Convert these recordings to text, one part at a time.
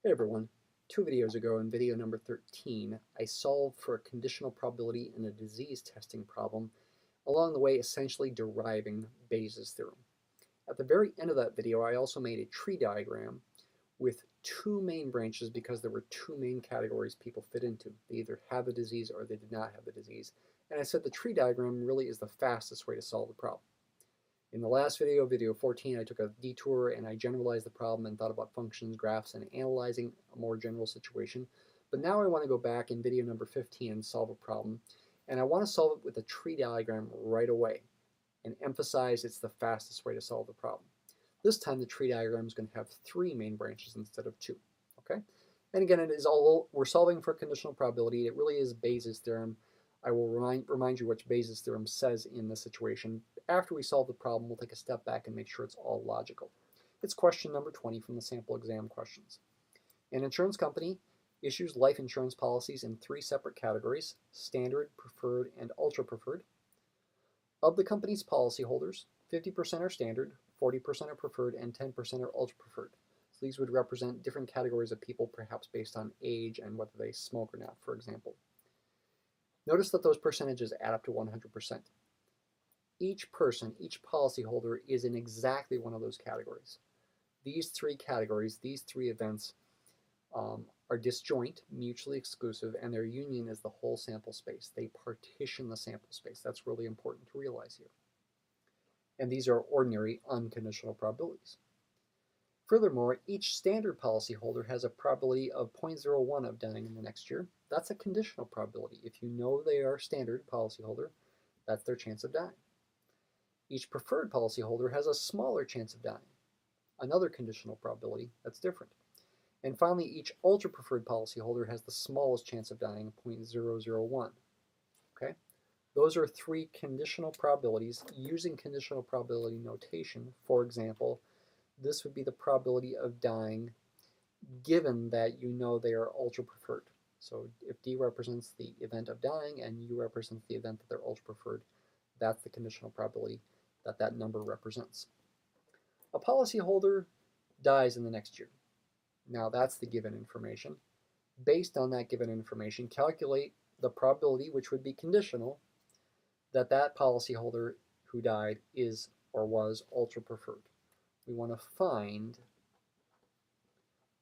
Hey everyone, 2 videos ago in video number 13, I solved for a conditional probability in a disease testing problem, along the way essentially deriving Bayes' theorem. At the very end of that video, I also made a tree diagram with two main branches because there were two main categories people fit into. They either had the disease or they did not have the disease. And I said the tree diagram really is the fastest way to solve the problem. In the last video, video 14, I took a detour and I generalized the problem and thought about functions, graphs, and analyzing a more general situation. But now I want to go back in video number 15 and solve a problem. And I want to solve it with a tree diagram right away and emphasize it's the fastest way to solve the problem. This time the tree diagram is going to have three main branches instead of two. Okay? And again, it is all we're solving for a conditional probability. It really is Bayes' theorem. I will remind you what Bayes' theorem says in this situation. After we solve the problem, we'll take a step back and make sure it's all logical. It's question number 20 from the sample exam questions. An insurance company issues life insurance policies in three separate categories: standard, preferred, and ultra preferred. Of the company's policyholders, 50% are standard, 40% are preferred, and 10% are ultra preferred. So these would represent different categories of people, perhaps based on age and whether they smoke or not, for example. Notice that those percentages add up to 100%. Each person, each policyholder is in exactly one of those categories. These three categories, these three events are disjoint, mutually exclusive, and their union is the whole sample space. They partition the sample space. That's really important to realize here. And these are ordinary unconditional probabilities. Furthermore, each standard policyholder has a probability of 0.01 of dying in the next year. That's a conditional probability. If you know they are a standard policyholder, that's their chance of dying. Each preferred policyholder has a smaller chance of dying, another conditional probability that's different. And finally, each ultra-preferred policyholder has the smallest chance of dying, 0.001. Okay? Those are three conditional probabilities using conditional probability notation. For example, this would be the probability of dying given that you know they are ultra-preferred. So if D represents the event of dying and U represents the event that they're ultra-preferred, that's the conditional probability that that number represents. A policyholder dies in the next year. Now that's the given information. Based on that given information, calculate the probability, which would be conditional, that that policyholder who died is or was ultra preferred. We want to find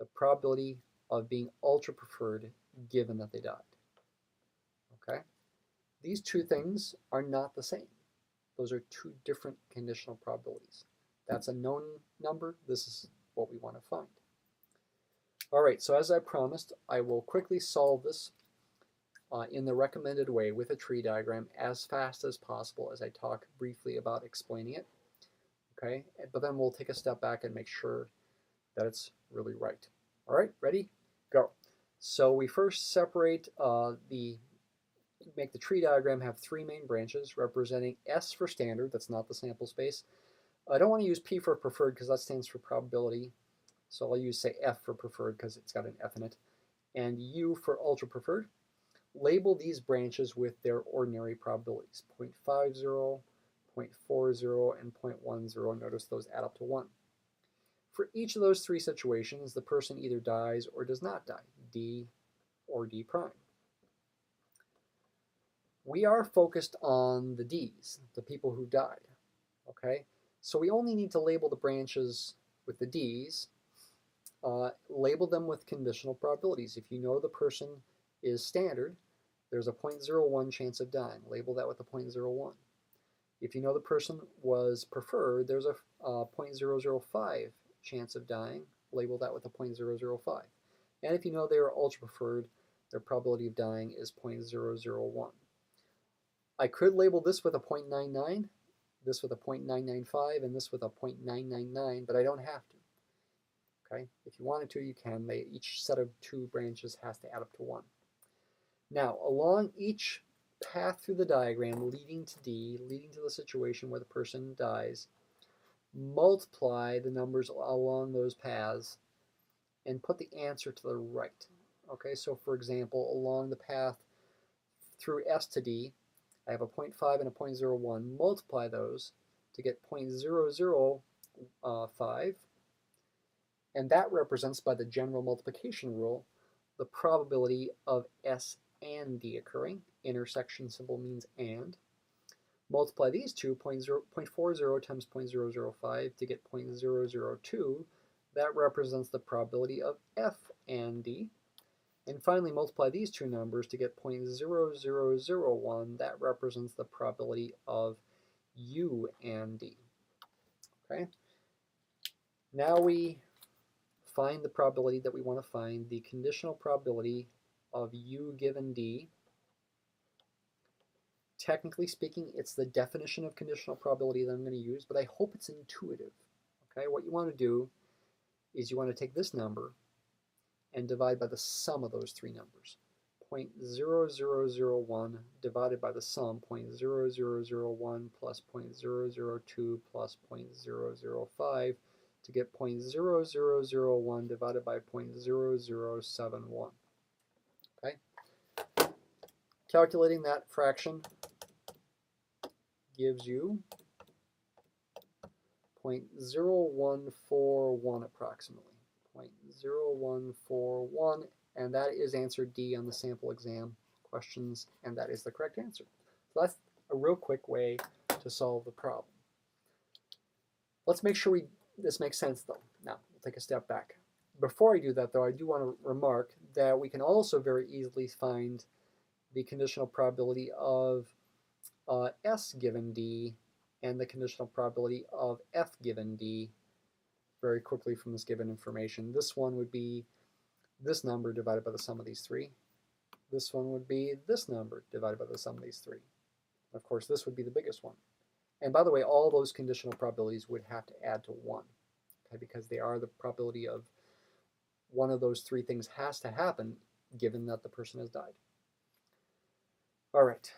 the probability of being ultra preferred given that they died. Okay? These two things are not the same. Those are two different conditional probabilities. That's a known number. This is what we want to find. All right, so as I promised, I will quickly solve this in the recommended way with a tree diagram as fast as possible as I talk briefly about explaining it. Okay, but then we'll take a step back and make sure that it's really right. All right, ready? Go. So we first separate make the tree diagram have three main branches representing S for standard, that's not the sample space. I don't want to use P for preferred because that stands for probability. So I'll use, say, F for preferred because it's got an F in it. And U for ultra preferred. Label these branches with their ordinary probabilities, 0.50, 0.40, and 0.10. Notice those add up to 1. For each of those three situations, the person either dies or does not die, D or D prime. We are focused on the D's, the people who died, okay? So we only need to label the branches with the D's, label them with conditional probabilities. If you know the person is standard, there's a 0.01 chance of dying. Label that with a 0.01. If you know the person was preferred, there's a 0.005 chance of dying. Label that with a 0.005. And if you know they are ultra preferred, their probability of dying is 0.001. I could label this with a 0.99, this with a 0.995, and this with a 0.999, but I don't have to. Okay? If you wanted to, you can. Each set of two branches has to add up to 1. Now, along each path through the diagram leading to D, leading to the situation where the person dies, multiply the numbers along those paths and put the answer to the right. Okay, so for example, along the path through S to D, I have a 0.5 and a 0.01. Multiply those to get 0.005. And that represents, by the general multiplication rule, the probability of S and D occurring. Intersection symbol means and. Multiply these two, 0.40 times 0.005 to get 0.002. That represents the probability of F and D. And finally, multiply these two numbers to get 0.0001. That represents the probability of U and D. Okay. Now we find the probability that we want to find, the conditional probability of U given D. Technically speaking, it's the definition of conditional probability that I'm going to use, but I hope it's intuitive. Okay, what you want to do is you want to take this number and divide by the sum of those three numbers. 0.0001 divided by the sum, 0.0001 plus 0.002 plus 0.005 to get 0.0001 divided by 0.0071. Okay? Calculating that fraction gives you 0.0141 approximately. 0.0141, and that is answer D on the sample exam questions, and that is the correct answer. So that's a real quick way to solve the problem. Let's make sure this makes sense though. Now, we'll take a step back. Before I do that though, I do want to remark that we can also very easily find the conditional probability of S given D and the conditional probability of F given D very quickly from this given information. This one would be this number divided by the sum of these three. This one would be this number divided by the sum of these three. Of course, this would be the biggest one. And by the way, all those conditional probabilities would have to add to 1, okay, because they are the probability of one of those three things has to happen given that the person has died. All right.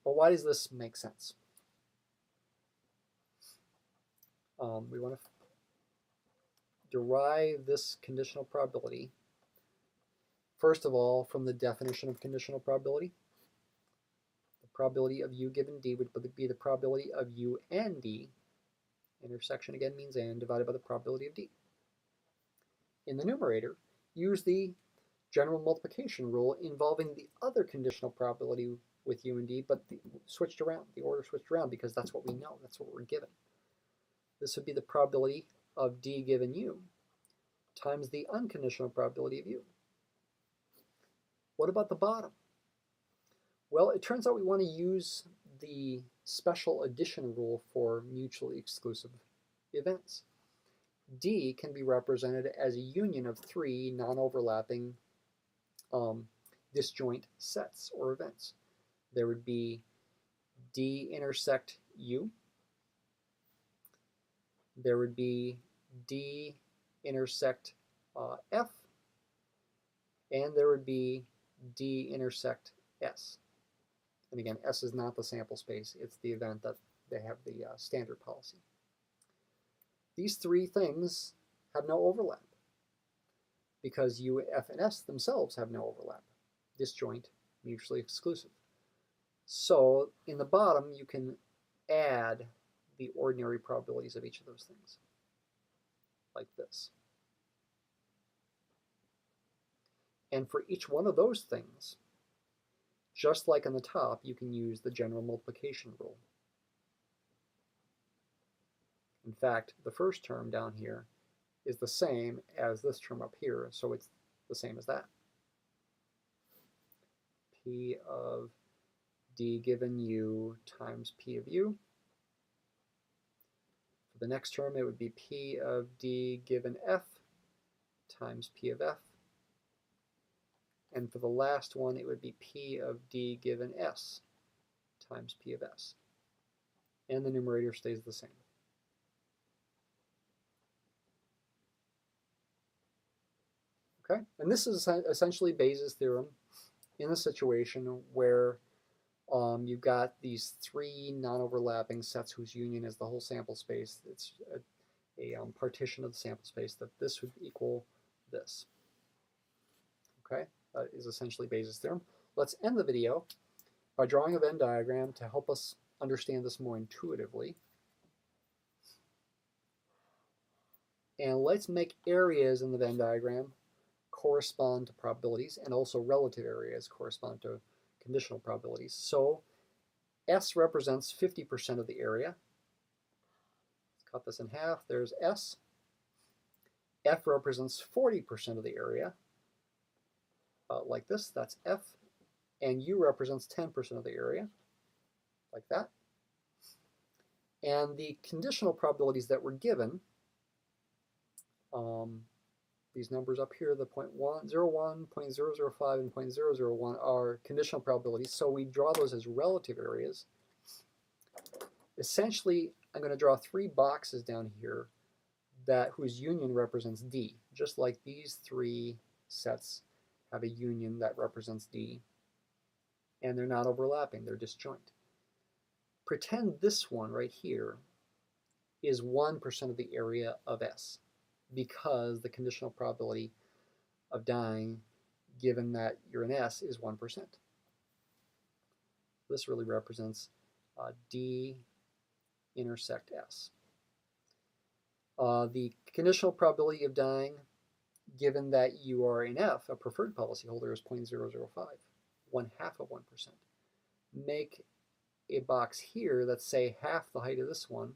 But why does this make sense? We want to derive this conditional probability, first of all, from the definition of conditional probability. The probability of U given D would be the probability of U and D, intersection again means and, divided by the probability of D. In the numerator, use the general multiplication rule involving the other conditional probability with U and D, but the order switched around because that's what we know, that's what we're given. This would be the probability of D given U times the unconditional probability of U. What about the bottom? Well, it turns out we want to use the special addition rule for mutually exclusive events. D can be represented as a union of three non-overlapping disjoint sets or events. There would be D intersect U. There would be D intersect F, and there would be D intersect S. And again, S is not the sample space, it's the event that they have the standard policy. These three things have no overlap because U, F, and S themselves have no overlap. Disjoint, mutually exclusive. So in the bottom, you can add the ordinary probabilities of each of those things, like this. And for each one of those things, just like on the top, you can use the general multiplication rule. In fact, the first term down here is the same as this term up here, so it's the same as that. P of D given U times P of U. For the next term, it would be P of D given F times P of F. And for the last one, it would be P of D given S times P of S. And the numerator stays the same. Okay, and this is essentially Bayes' theorem in a situation where you've got these three non-overlapping sets whose union is the whole sample space. It's a partition of the sample space, that this would equal this. Okay, that is essentially Bayes' theorem. Let's end the video by drawing a Venn diagram to help us understand this more intuitively. And let's make areas in the Venn diagram correspond to probabilities, and also relative areas correspond to conditional probabilities. So S represents 50% of the area. Let's cut this in half. There's S. F represents 40% of the area, like this. That's F. And U represents 10% of the area, like that. And the conditional probabilities that were given, these numbers up here, the 0.01, 0.005, and 0.001 are conditional probabilities, so we draw those as relative areas. Essentially, I'm going to draw 3 boxes down here whose union represents D, just like these 3 sets have a union that represents D, and they're not overlapping, they're disjoint. Pretend this one right here is 1% of the area of S, because the conditional probability of dying, given that you're in S, is 1%. This really represents D intersect S. The conditional probability of dying, given that you are in F, a preferred policyholder, is 0.005, 1/2 of 1%. Make a box here that's, say, half the height of this one.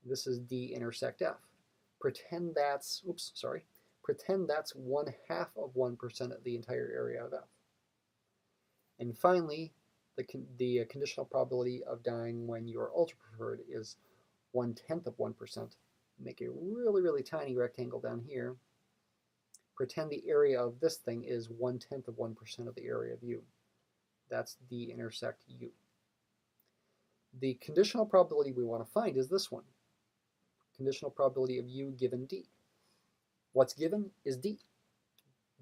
This is D intersect F. Pretend that's, pretend that's 1/2 of 1% of the entire area of F. And finally, the conditional probability of dying when you're ultra preferred is 1/10 of 1%. Make a really, really tiny rectangle down here. Pretend the area of this thing is 1/10 of 1% of the area of U. That's D intersect U. The conditional probability we want to find is this one. Conditional probability of U given D. What's given is D.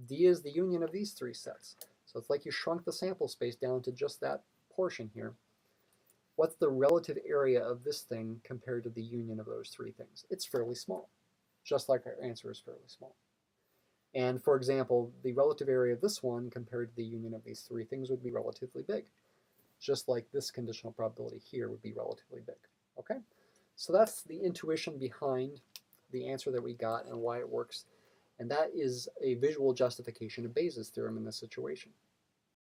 D is the union of these 3 sets. So it's like you shrunk the sample space down to just that portion here. What's the relative area of this thing compared to the union of those 3 things? It's fairly small, just like our answer is fairly small. And for example, the relative area of this one compared to the union of these 3 things would be relatively big, just like this conditional probability here would be relatively big. Okay? So that's the intuition behind the answer that we got and why it works. And that is a visual justification of Bayes' theorem in this situation.